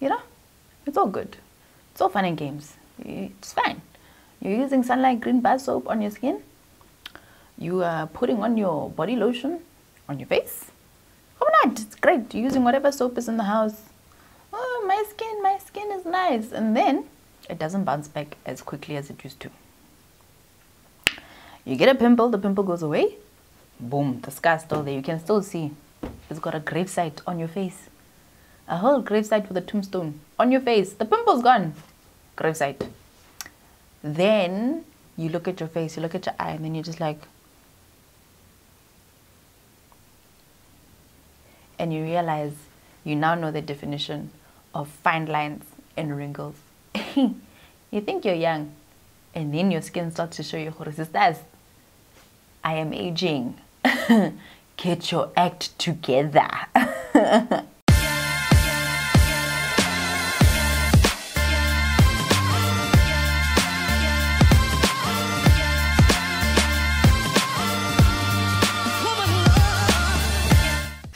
You know, it's all good. It's all fun and games. It's fine. You're using Sunlight Green Bar Soap on your skin. You are putting on your body lotion on your face. Why not? It's great. You're using whatever soap is in the house. Oh, my skin is nice. And then it doesn't bounce back as quickly as it used to. You get a pimple, the pimple goes away. Boom, the scar's still there. You can still see it's got a gravesite on your face. A whole gravesite with a tombstone on your face. The pimple's gone. Gravesite. Then you look at your face, you look at your eye, and then you're just like, and you realize you now know the definition of fine lines and wrinkles. You think you're young, and then your skin starts to show you, sisters, I am aging. Get your act together.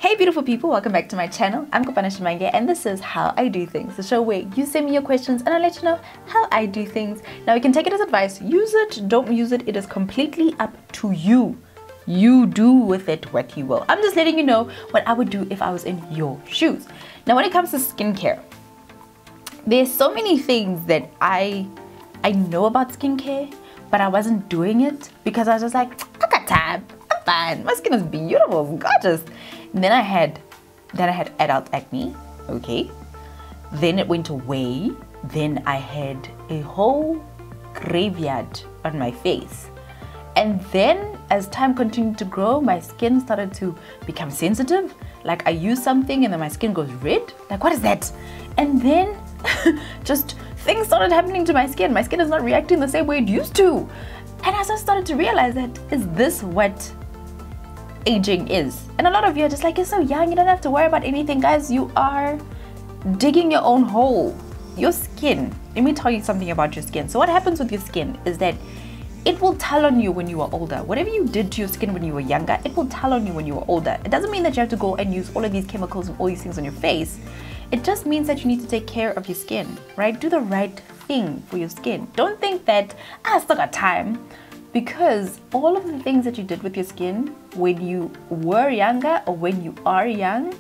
Hey beautiful people, welcome back to my channel. I'm Shimange and this is How I Do Things, the show where you send me your questions and I'll let you know how I do things. Now you can take it as advice, use it, don't use it, it is completely up to you. You do with it what you will. I'm just letting you know what I would do if I was in your shoes. Now when it comes to skincare, there's so many things that I know about skincare, but I wasn't doing it because I was just like, I got time, I'm fine, my skin is beautiful, it's gorgeous. And then I had adult acne, okay. Then it went away. Then I had a whole graveyard on my face. And then as time continued to grow, my skin started to become sensitive. Like I use something and then my skin goes red. Like what is that? And then just things started happening to my skin. My skin is not reacting the same way it used to. And I just started to realize that, is this what aging is? And a lot of you are just like, you're so young, you don't have to worry about anything. Guys, you are digging your own hole. Your skin, let me tell you something about your skin. So what happens with your skin is that it will tell on you when you are older. Whatever you did to your skin when you were younger, it will tell on you when you were older. It doesn't mean that you have to go and use all of these chemicals and all these things on your face. It just means that you need to take care of your skin, right? Do the right thing for your skin. Don't think that, I still got time. Because all of the things that you did with your skin when you were younger or when you are young,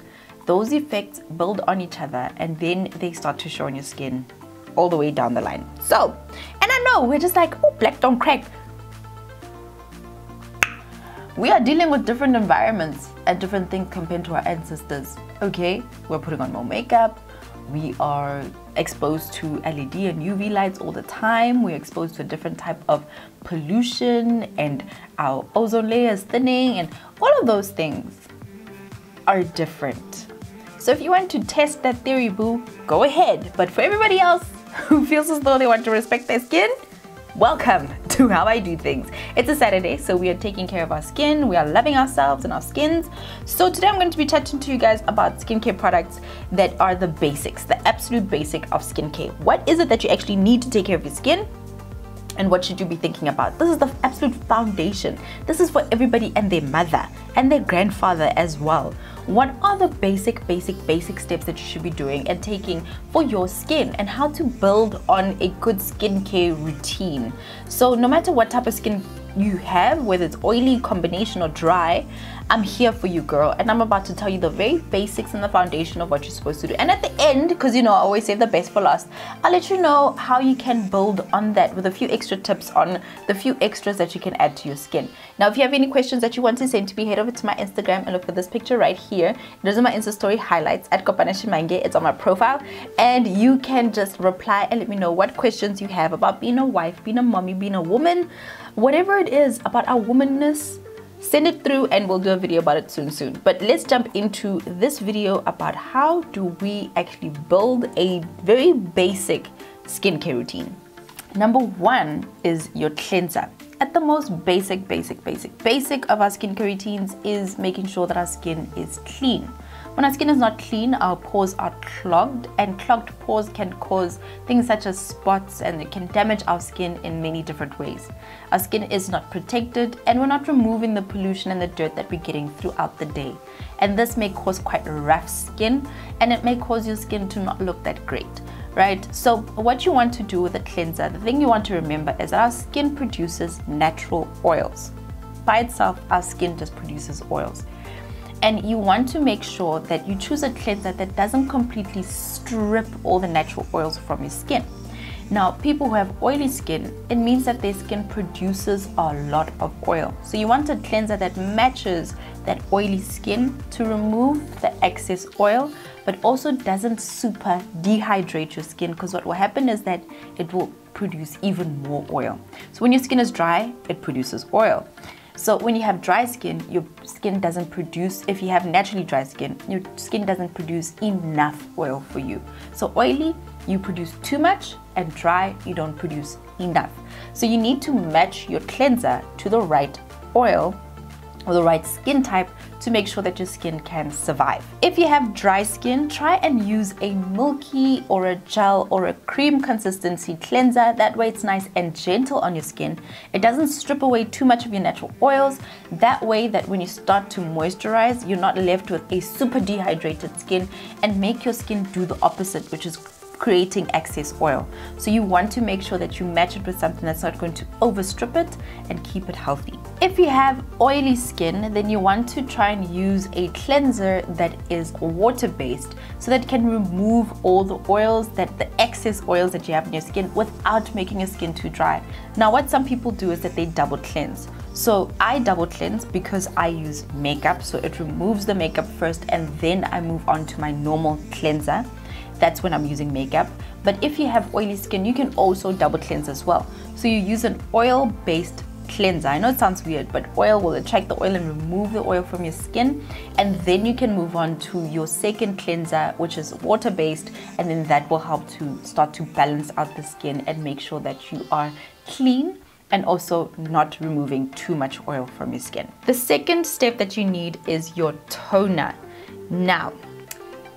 those effects build on each other and then they start to show on your skin all the way down the line. So, and I know we're just like, oh, black don't crack. We are dealing with different environments and different things compared to our ancestors, okay? We're putting on more makeup. We are exposed to LED and UV lights all the time. We're exposed to a different type of pollution and our ozone layer is thinning and all of those things are different. So if you want to test that theory, boo, go ahead. But for everybody else who feels as though they want to respect their skin, welcome to How I Do Things. It's a Saturday, so we are taking care of our skin. We are loving ourselves and our skins. So today I'm going to be chatting to you guys about skincare products that are the basics, the absolute basic of skincare. What is it that you actually need to take care of your skin? And what should you be thinking about? This is the absolute foundation. This is for everybody and their mother and their grandfather as well. What are the basic steps that you should be doing and taking for your skin and how to build on a good skincare routine? So no matter what type of skin you have, whether it's oily, combination or dry, I'm here for you, girl, and I'm about to tell you the very basics and the foundation of what you're supposed to do. And at the end, because you know I always save the best for last, I'll let you know how you can build on that with a few extra tips on the few extras that you can add to your skin. Now if you have any questions that you want to send to me, head over to my Instagram and look for this picture right here. Those are my Insta story highlights at Shimange. It's on my profile and you can just reply and let me know what questions you have about being a wife, being a mommy, being a woman, whatever it is about our womanness. Send it through and we'll do a video about it soon. But let's jump into this video about how do we actually build a very basic skincare routine. Number one is your cleanser. At the most basic of our skincare routines is making sure that our skin is clean. When our skin is not clean, our pores are clogged, and clogged pores can cause things such as spots, and it can damage our skin in many different ways. Our skin is not protected, and we're not removing the pollution and the dirt that we're getting throughout the day. And this may cause quite rough skin, and it may cause your skin to not look that great. Right? So what you want to do with a cleanser, the thing you want to remember is that our skin produces natural oils. By itself, our skin just produces oils. And you want to make sure that you choose a cleanser that doesn't completely strip all the natural oils from your skin. Now, people who have oily skin, it means that their skin produces a lot of oil. So you want a cleanser that matches that oily skin to remove the excess oil, but also doesn't super dehydrate your skin, because what will happen is that it will produce even more oil. So when your skin is dry, it produces oil. So when you have dry skin, your skin doesn't produce, if you have naturally dry skin, your skin doesn't produce enough oil for you. So oily, you produce too much, and dry, you don't produce enough. So you need to match your cleanser to the right oil or the right skin type to make sure that your skin can survive. If you have dry skin, try and use a milky or a gel or a cream consistency cleanser. That way it's nice and gentle on your skin. It doesn't strip away too much of your natural oils. That way that when you start to moisturize, you're not left with a super dehydrated skin and make your skin do the opposite, which is creating excess oil. So you want to make sure that you match it with something that's not going to overstrip it and keep it healthy. If you have oily skin, then you want to try and use a cleanser that is water-based, so that it can remove all the oils, the excess oils that you have in your skin without making your skin too dry. Now, what some people do is that they double cleanse. So I double cleanse because I use makeup, so it removes the makeup first and then I move on to my normal cleanser. That's when I'm using makeup. But if you have oily skin, you can also double cleanse as well. So you use an oil-based cleanser. I know it sounds weird, but oil will attract the oil and remove the oil from your skin, and then you can move on to your second cleanser, which is water-based, and then that will help to start to balance out the skin and make sure that you are clean and also not removing too much oil from your skin. The second step that you need is your toner. Now,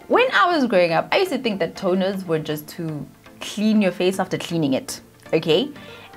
when I was growing up, I used to think that toners were just to clean your face after cleaning it, okay?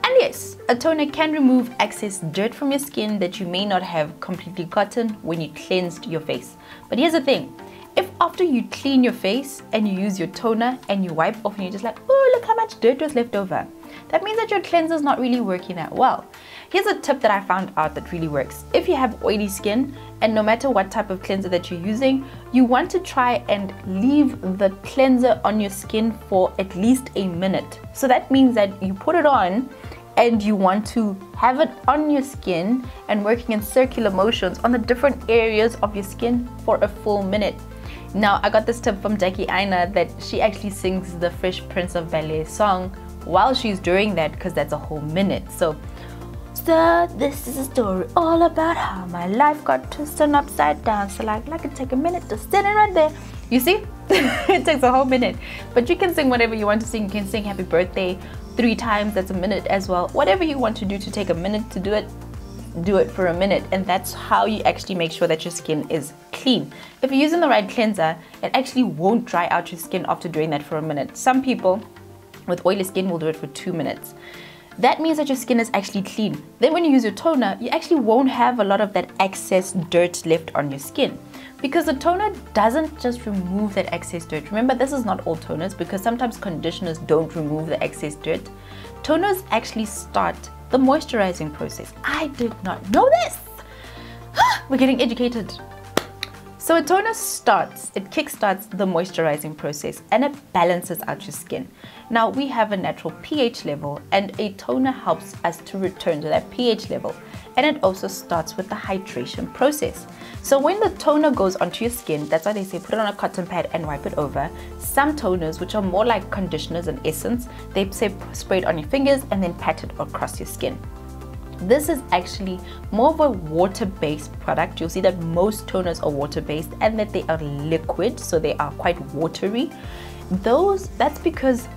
And yes, a toner can remove excess dirt from your skin that you may not have completely gotten when you cleansed your face. But here's the thing, if after you clean your face and you use your toner and you wipe off and you're just like, oh, look how much dirt was left over, that means that your cleanser is not really working that well. Here's a tip that I found out that really works. If you have oily skin, and no matter what type of cleanser that you're using, you want to try and leave the cleanser on your skin for at least a minute. So that means that you put it on and you want to have it on your skin and working in circular motions on the different areas of your skin for a full minute. Now, I got this tip from Jackie Aina that she actually sings the Fresh Prince of Bel-Air song while she's doing that, because that's a whole minute. So this is a story all about how my life got twisted upside down. So like I could take a minute to sit in right there. You see? It takes a whole minute. But you can sing whatever you want to sing. You can sing happy birthday 3 times. That's a minute as well. Whatever you want to do to take a minute to do it for a minute. And that's how you actually make sure that your skin is clean. If you're using the right cleanser, it actually won't dry out your skin after doing that for a minute. Some people with oily skin will do it for 2 minutes. That means that your skin is actually clean. Then when you use your toner, you actually won't have a lot of that excess dirt left on your skin, because the toner doesn't just remove that excess dirt. Remember, this is not all toners, because sometimes conditioners don't remove the excess dirt. Toners actually start the moisturizing process. I did not know this. We're getting educated. So a toner kickstarts the moisturizing process and it balances out your skin. Now, we have a natural pH level, and a toner helps us to return to that pH level. And it also starts with the hydration process. So when the toner goes onto your skin, that's why they say put it on a cotton pad and wipe it over. Some toners, which are more like conditioners in essence, they say spray it on your fingers and then pat it across your skin. This is actually more of a water-based product. You'll see that most toners are water-based and that they are liquid, so they are quite watery. That's because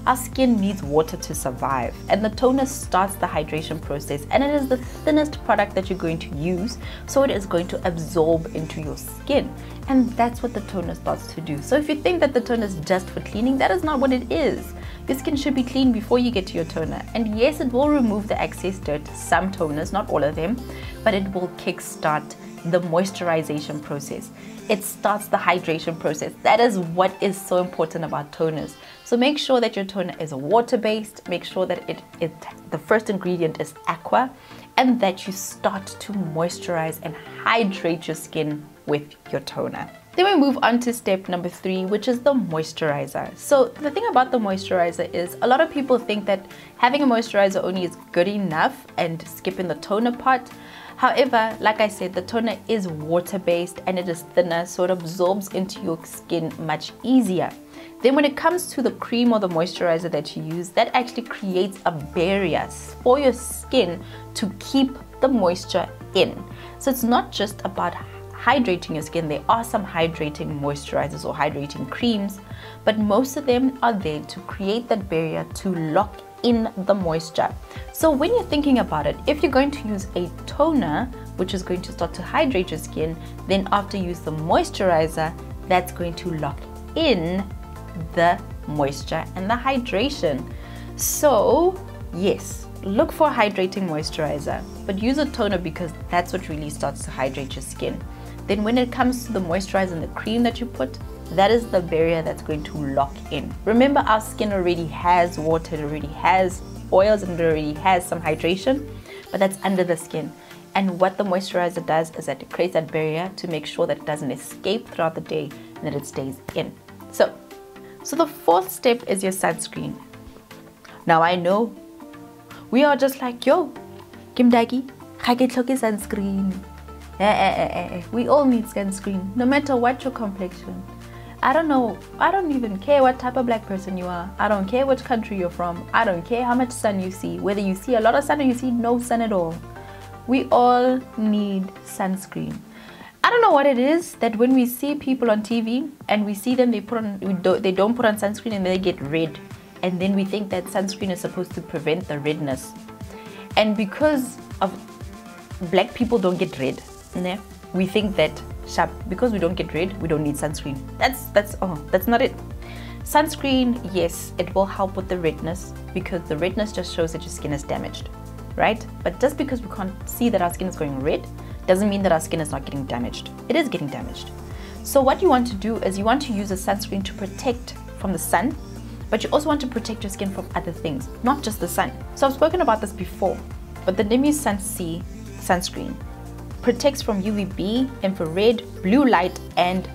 our skin needs water to survive, and the toner starts the hydration process, and it is the thinnest product that you're going to use, so it is going to absorb into your skin, and that's what the toner starts to do. So if you think that the toner is just for cleaning, that is not what it is. Your skin should be clean before you get to your toner, and yes, it will remove the excess dirt, some toners, not all of them, but it will kickstart the moisturization process. It starts the hydration process. That is what is so important about toners. So make sure that your toner is water-based, make sure that the first ingredient is aqua, and that you start to moisturize and hydrate your skin with your toner. Then we move on to step number 3, which is the moisturizer. So the thing about the moisturizer is a lot of people think that having a moisturizer only is good enough and skipping the toner part. However, like I said, the toner is water-based and it is thinner, so it absorbs into your skin much easier. Then when it comes to the cream or the moisturizer that you use, that actually creates a barrier for your skin to keep the moisture in. So it's not just about hydrating your skin. There are some hydrating moisturizers or hydrating creams, but most of them are there to create that barrier to lock in the moisture. So when you're thinking about it, if you're going to use a toner, which is going to start to hydrate your skin, then after you use the moisturizer, that's going to lock in the moisture and the hydration. So yes, look for a hydrating moisturizer, but use a toner because that's what really starts to hydrate your skin. Then when it comes to the moisturizer and the cream that you put, that is the barrier that's going to lock in. Remember, our skin already has water, it already has oils, and it already has some hydration, but that's under the skin. And what the moisturizer does is that it creates that barrier to make sure that it doesn't escape throughout the day and that it stays in. So the 4th step is your sunscreen. Now I know we are just like, yo, Kimdagi, sunscreen. We all need sunscreen, no matter what your complexion. I don't know, I don't even care what type of black person you are. I don't care which country you're from. I don't care how much sun you see, whether you see a lot of sun or you see no sun at all. We all need sunscreen. I don't know what it is that when we see people on TV and we see them, they don't put on sunscreen and they get red. And then we think that sunscreen is supposed to prevent the redness. And because of black people don't get red, we think that because we don't get red, we don't need sunscreen. That's not it. Sunscreen, yes, it will help with the redness because the redness just shows that your skin is damaged, right? But just because we can't see that our skin is going red doesn't mean that our skin is not getting damaged. It is getting damaged. So what you want to do is you want to use a sunscreen to protect from the sun, but you also want to protect your skin from other things, not just the sun. So I've spoken about this before, but the Nimu Sun C sunscreen protects from UVB, infrared, blue light, and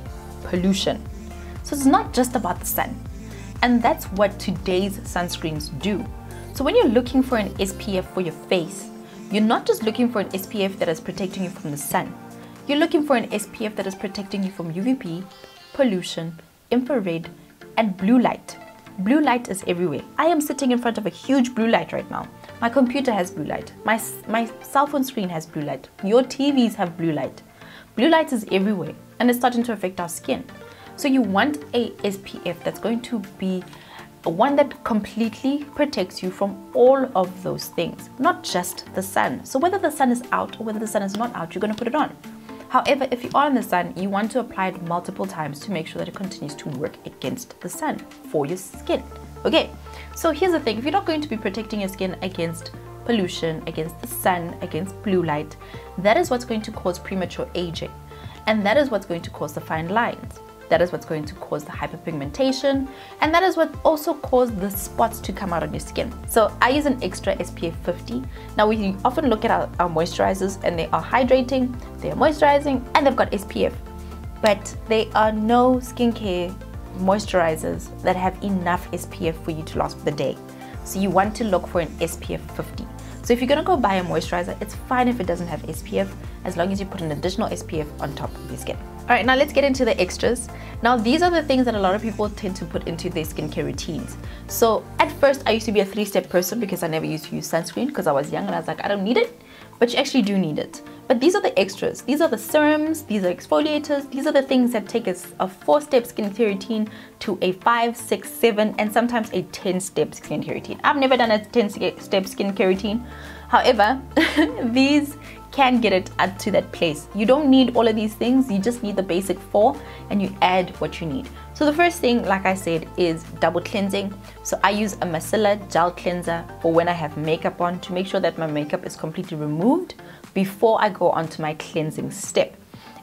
pollution. So it's not just about the sun. And that's what today's sunscreens do. So when you're looking for an SPF for your face, you're not just looking for an SPF that is protecting you from the sun. You're looking for an SPF that is protecting you from UVB, pollution, infrared, and blue light. Blue light is everywhere. I am sitting in front of a huge blue light right now. My computer has blue light. My cell phone screen has blue light. Your TVs have blue light. Blue light is everywhere and it's starting to affect our skin. So you want a SPF that's going to be one that completely protects you from all of those things, not just the sun. So whether the sun is out or whether the sun is not out, you're going to put it on. However, if you are in the sun, you want to apply it multiple times to make sure that it continues to work against the sun for your skin. Okay, so here's the thing. If you're not going to be protecting your skin against pollution, against the sun, against blue light, that is what's going to cause premature aging. And that is what's going to cause the fine lines. That is what's going to cause the hyperpigmentation. And that is what also caused the spots to come out on your skin. So I use an extra SPF 50. Now we often look at our moisturizers and they are hydrating, they are moisturizing, and they've got SPF. But there are no skincare moisturizers that have enough SPF for you to last the day. So you want to look for an SPF 50. So if you're going to go buy a moisturizer, it's fine if it doesn't have SPF as long as you put an additional SPF on top of your skin. Alright, now let's get into the extras. Now these are the things that a lot of people tend to put into their skincare routines. So at first I used to be a 3-step person because I never used to use sunscreen because I was young and I was like, I don't need it. But you actually do need it But these are the extras. These are the serums, these are exfoliators, these are the things that take us a 4-step skincare routine to a 5, 6, 7, and sometimes a 10-step skincare routine. I've never done a 10-step skincare routine. However, these can get it up to that place. You don't need all of these things, you just need the basic 4 and you add what you need. So the first thing, like I said, is double cleansing. So I use a Miscella gel cleanser for when I have makeup on to make sure that my makeup is completely removed before I go on to my cleansing step.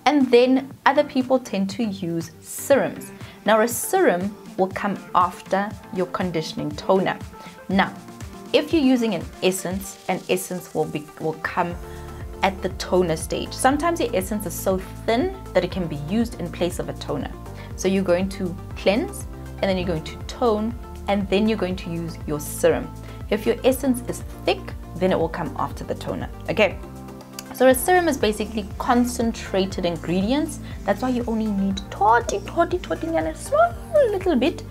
And then other people tend to use serums. Now a serum will come after your conditioning toner. Now, if you're using an essence will come at the toner stage. Sometimes your essence is so thin that it can be used in place of a toner. So you're going to cleanse, and then you're going to tone, and then you're going to use your serum. If your essence is thick, then it will come after the toner. Okay. So a serum is basically concentrated ingredients. That's why you only need a small little bit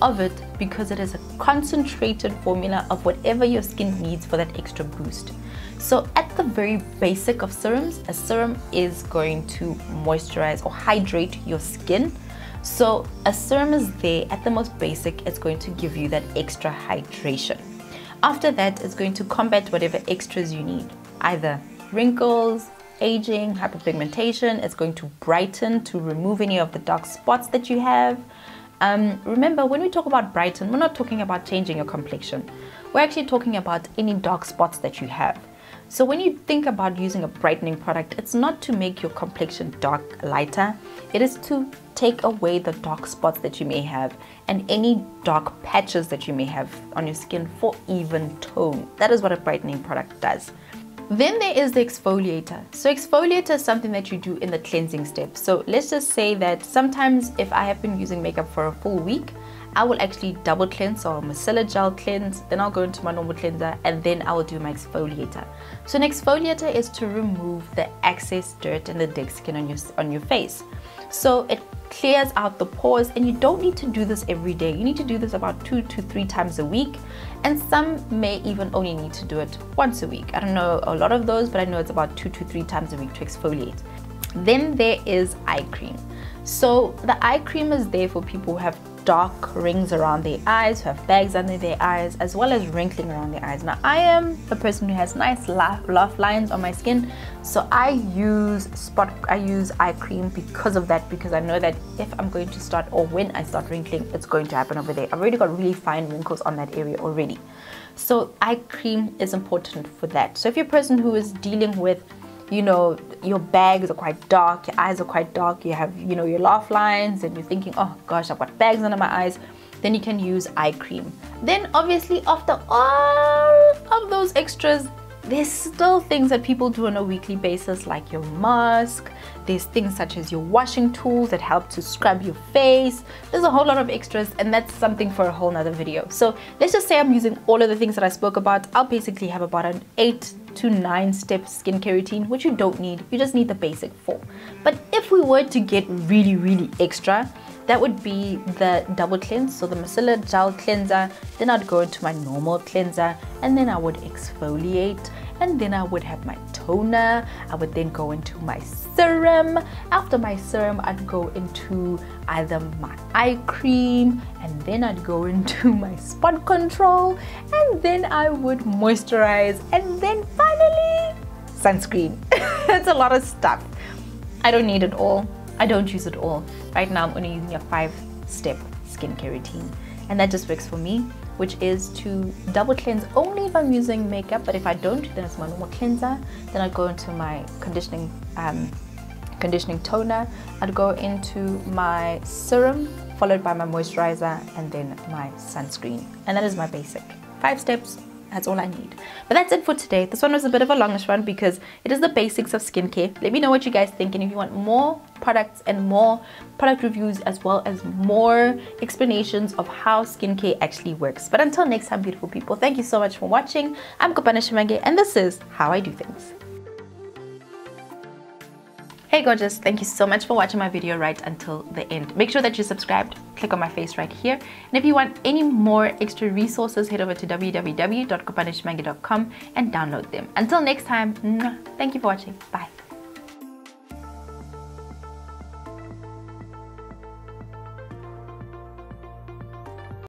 of it, because it is a concentrated formula of whatever your skin needs for that extra boost. So at the very basic of serums, a serum is going to moisturize or hydrate your skin. So a serum is there at the most basic, it's going to give you that extra hydration. After that, it's going to combat whatever extras you need, either wrinkles, aging, hyperpigmentation. It's going to brighten to remove any of the dark spots that you have. Remember, when we talk about brighten, we're not talking about changing your complexion. We're actually talking about any dark spots that you have. So when you think about using a brightening product, it's not to make your complexion dark lighter. It is to take away the dark spots that you may have and any dark patches that you may have on your skin for even tone. That is what a brightening product does. Then there is the exfoliator. So exfoliator is something that you do in the cleansing step. So let's just say that sometimes if I have been using makeup for a full week, I will actually double cleanse or micellar gel cleanse, then I'll go into my normal cleanser, and then I will do my exfoliator. So an exfoliator is to remove the excess dirt and the dead skin on your face. So it clears out the pores, and you don't need to do this every day. You need to do this about 2 to 3 times a week, and some may even only need to do it once a week. I don't know a lot of those, but I know it's about 2 to 3 times a week to exfoliate. Then there is eye cream. So the eye cream is there for people who have dark rings around their eyes, who have bags under their eyes, as well as wrinkling around their eyes. Now I am a person who has nice laugh lines on my skin, so I use eye cream because of that, because I know that if I'm going to start, or when I start wrinkling, it's going to happen over there. I've already got really fine wrinkles on that area already. So eye cream is important for that. So if you're a person who is dealing with, you know, your bags are quite dark, your eyes are quite dark, you have, you know, your laugh lines, and you're thinking, oh gosh, I've got bags under my eyes, then you can use eye cream. Then obviously after all of those extras, there's still things that people do on a weekly basis, like your mask. There's things such as your washing tools that help to scrub your face. There's a whole lot of extras, and that's something for a whole nother video. So let's just say I'm using all of the things that I spoke about. I'll basically have about an 8 to 9 step skincare routine, which you don't need. You just need the basic 4. But if we were to get really extra, that would be the double cleanse. So the micellar gel cleanser, then I'd go into my normal cleanser, and then I would exfoliate, and then I would have my toner. I would then go into my serum. After my serum, I'd go into either my eye cream, and then I'd go into my spot control, and then I would moisturize, and then finally sunscreen. It's a lot of stuff. I don't need it all. I don't use it all. Right now I'm only using a 5-step skincare routine, and that just works for me, which is to double cleanse only if I'm using makeup. But if I don't, then it's my normal cleanser. Then I go into my conditioning toner. I'd go into my serum, followed by my moisturizer, and then my sunscreen. And that is my basic 5 steps. That's all I need. But that's it for today. This one was a bit of a longish one because it is the basics of skincare. Let me know what you guys think, and if you want more products and more product reviews, as well as more explanations of how skincare actually works. But until next time, beautiful people, thank you so much for watching. I'm Kopana Shimange, and this is How I Do Things. Hey gorgeous, thank you so much for watching my video right until the end. Make sure that you're subscribed, click on my face right here. And if you want any more extra resources, head over to www.kopanashimange.com and download them. Until next time, thank you for watching. Bye.